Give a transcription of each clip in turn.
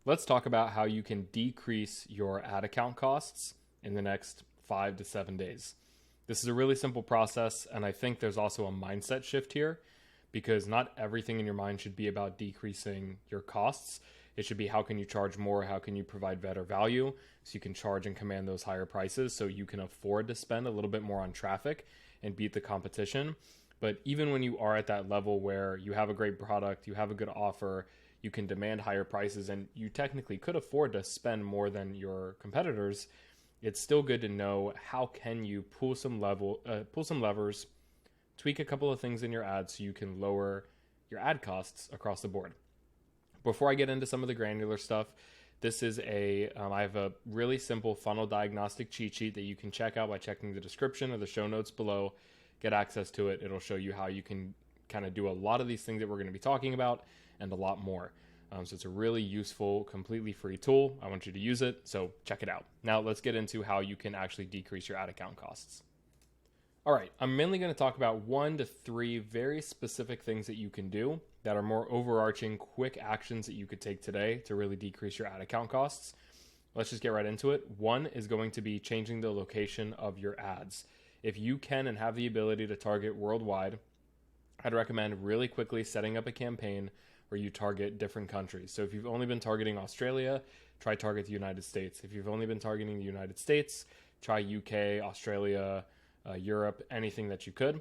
Let's talk about how you can decrease your ad account costs in the next 5 to 7 days. This is a really simple process, and I think there's also a mindset shift here because not everything in your mind should be about decreasing your costs. It should be how can you charge more, how can you provide better value so you can charge and command those higher prices so you can afford to spend a little bit more on traffic and beat the competition. But even when you are at that level where you have a great product, you have a good offer, you can demand higher prices, and you technically could afford to spend more than your competitors, it's still good to know how can you pull some levers, tweak a couple of things in your ads so you can lower your ad costs across the board. Before I get into some of the granular stuff, I have a really simple funnel diagnostic cheat sheet that you can check out by checking the description or the show notes below. Get access to it. It'll show you how you can kind of do a lot of these things that we're going to be talking about and a lot more. So it's a really useful, completely free tool. I want you to use it, so check it out. Now let's get into how you can actually decrease your ad account costs. All right, I'm mainly going to talk about 1 to 3 very specific things that you can do that are more overarching, quick actions that you could take today to really decrease your ad account costs. Let's just get right into it. 1 is going to be changing the location of your ads. If you can and have the ability to target worldwide, I'd recommend really quickly setting up a campaign where you target different countries. So if you've only been targeting Australia, try target the United States. If you've only been targeting the United States, try UK, Australia, Europe, anything that you could.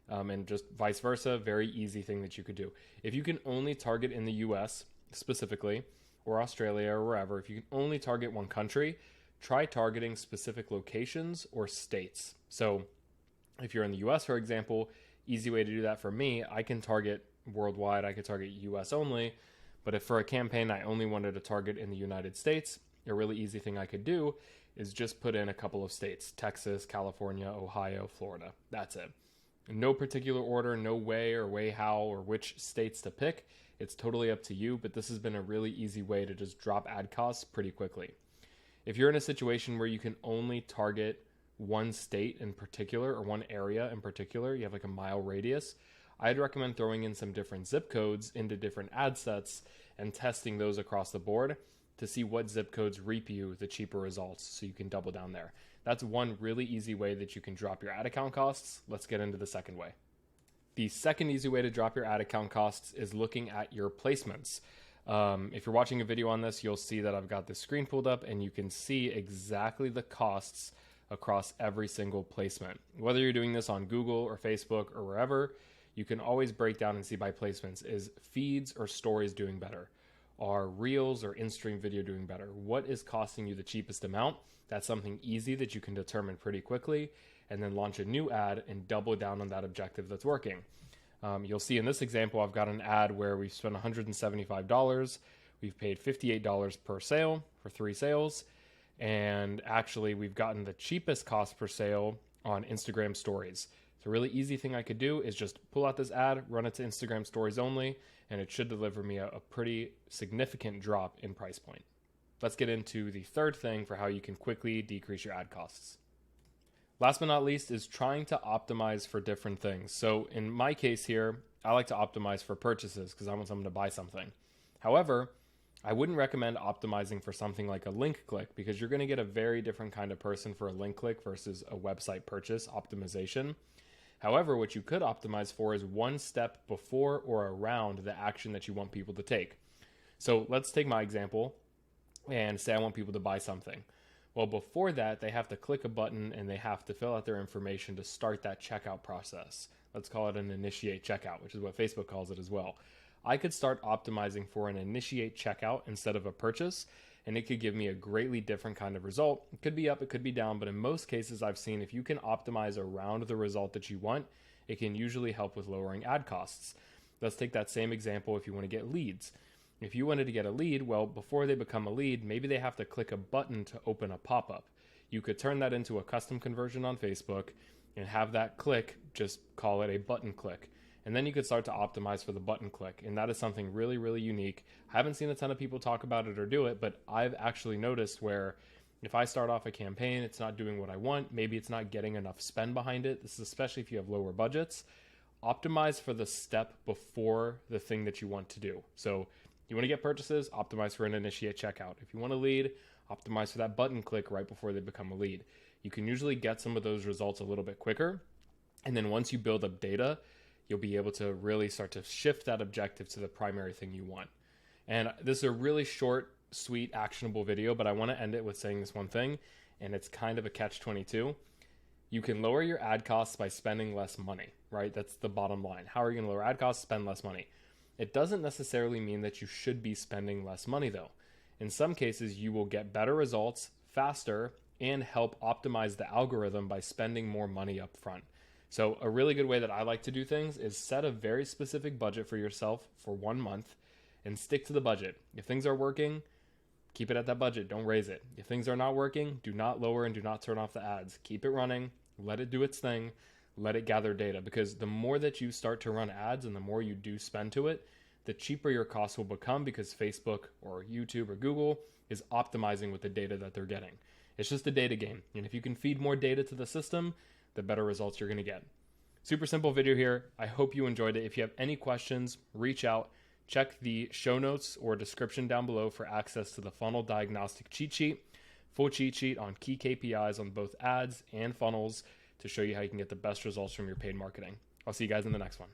And just vice versa, very easy thing that you could do. If you can only target in the US specifically, or Australia or wherever, if you can only target one country, try targeting specific locations or states. So if you're in the US, for example, easy way to do that for me, I can target worldwide, I could target US only, but if for a campaign I only wanted to target in the United States, a really easy thing I could do is just put in a couple of states: Texas, California, Ohio, Florida. That's it. In no particular order, no way or way how or which states to pick. It's totally up to you, but this has been a really easy way to just drop ad costs pretty quickly. If you're in a situation where you can only target one state in particular or one area in particular, you have like a mile radius, I'd recommend throwing in some different zip codes into different ad sets and testing those across the board to see what zip codes reap you the cheaper results so you can double down there. That's one really easy way that you can drop your ad account costs. Let's get into the second way. The second easy way to drop your ad account costs is looking at your placements. If you're watching a video on this, you'll see that I've got this screen pulled up and you can see exactly the costs across every single placement. Whether you're doing this on Google or Facebook or wherever, you can always break down and see by placements. Is feeds or stories doing better? Are reels or in-stream video doing better? What is costing you the cheapest amount? That's something easy that you can determine pretty quickly, and then launch a new ad and double down on that objective that's working. You'll see in this example, I've got an ad where we've spent $175. We've paid $58 per sale for 3 sales. And actually, we've gotten the cheapest cost per sale on Instagram stories. So a really easy thing I could do is just pull out this ad, run it to Instagram stories only, and it should deliver me a pretty significant drop in price point. Let's get into the third thing for how you can quickly decrease your ad costs. Last but not least is trying to optimize for different things. So in my case here, I like to optimize for purchases because I want someone to buy something. However, I wouldn't recommend optimizing for something like a link click because you're going to get a very different kind of person for a link click versus a website purchase optimization. However, what you could optimize for is one step before or around the action that you want people to take. So let's take my example and say I want people to buy something. Well, before that, they have to click a button and they have to fill out their information to start that checkout process. Let's call it an initiate checkout, which is what Facebook calls it as well. I could start optimizing for an initiate checkout instead of a purchase, and it could give me a greatly different kind of result. It could be up, it could be down, but in most cases I've seen if you can optimize around the result that you want, it can usually help with lowering ad costs. Let's take that same example if you want to get leads. If you wanted to get a lead, well, before they become a lead, maybe they have to click a button to open a pop-up. You could turn that into a custom conversion on Facebook and have that click, just call it a button click. And then you could start to optimize for the button click. And that is something really, really unique. I haven't seen a ton of people talk about it or do it, but I've actually noticed where if I start off a campaign, it's not doing what I want. Maybe it's not getting enough spend behind it. This is especially if you have lower budgets. Optimize for the step before the thing that you want to do. So You want to get purchases, optimize for an initiate checkout. If you want a lead, optimize for that button click right before they become a lead. You can usually get some of those results a little bit quicker. And then once you build up data, you'll be able to really start to shift that objective to the primary thing you want. And this is a really short, sweet, actionable video, but I want to end it with saying this one thing, and it's kind of a catch-22. You can lower your ad costs by spending less money, right? That's the bottom line. How are you going to lower ad costs? Spend less money. It doesn't necessarily mean that you should be spending less money, though. In some cases, you will get better results faster and help optimize the algorithm by spending more money up front. So a really good way that I like to do things is set a very specific budget for yourself for 1 month and stick to the budget. If things are working, keep it at that budget. Don't raise it. If things are not working, do not lower and do not turn off the ads. Keep it running. Let it do its thing. Let it gather data, because the more that you start to run ads and the more you do spend to it, the cheaper your costs will become, because Facebook or YouTube or Google is optimizing with the data that they're getting. It's just a data game. And if you can feed more data to the system, the better results you're going to get. Super simple video here. I hope you enjoyed it. If you have any questions, reach out. Check the show notes or description down below for access to the funnel diagnostic cheat sheet, full cheat sheet on key KPIs on both ads and funnels to show you how you can get the best results from your paid marketing. I'll see you guys in the next one.